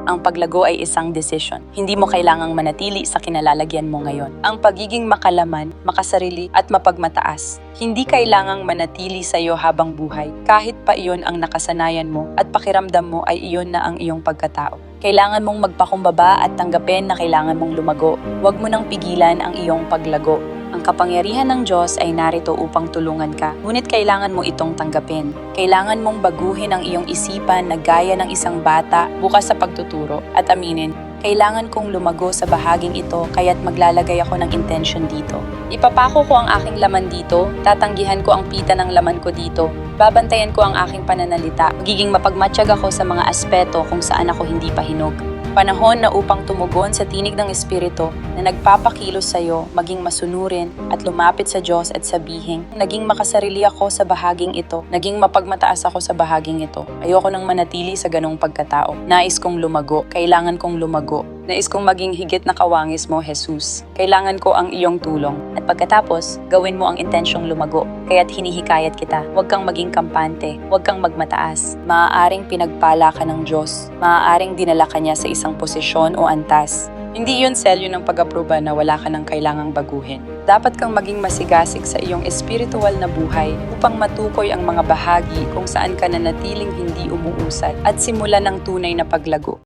Ang paglago ay isang desisyon. Hindi mo kailangang manatili sa kinalalagyan mo ngayon. Ang pagiging makalaman, makasarili at mapagmataas. Hindi kailangang manatili sa iyo habang buhay. Kahit pa iyon ang nakasanayan mo at pakiramdam mo ay iyon na ang iyong pagkatao. Kailangan mong magpakumbaba at tanggapin na kailangan mong lumago. Huwag mo nang pigilan ang iyong paglago. Ang kapangyarihan ng Diyos ay narito upang tulungan ka, ngunit kailangan mo itong tanggapin. Kailangan mong baguhin ang iyong isipan na gaya ng isang bata bukas sa pagtuturo at aminin, kailangan kong lumago sa bahaging ito kaya't maglalagay ako ng intention dito. Ipapako ko ang aking laman dito, tatanggihan ko ang pita ng laman ko dito, babantayan ko ang aking pananalita, magiging mapagmatsyag ako sa mga aspeto kung saan ako hindi pa hinog. Panahon na upang tumugon sa tinig ng Espiritu na nagpapakilos sa iyo, maging masunurin at lumapit sa Diyos at sabihin, naging makasarili ako sa bahaging ito, naging mapagmataas ako sa bahaging ito. Ayoko nang manatili sa ganong pagkatao. Nais kong lumago, kailangan kong lumago. Nais kong maging higit na kawangis mo, Jesus. Kailangan ko ang iyong tulong. At pagkatapos, gawin mo ang intensyong lumago. Kaya't hinihikayat kita, huwag kang maging kampante, huwag kang magmataas. Maaaring pinagpala ka ng Diyos. Maaaring dinala ka niya sa isang posisyon o antas. Hindi yun selyo ng pag-aproba na wala ka nang kailangang baguhin. Dapat kang maging masigasig sa iyong espiritual na buhay upang matukoy ang mga bahagi kung saan ka nanatiling hindi umuusad at simulan ng tunay na paglago.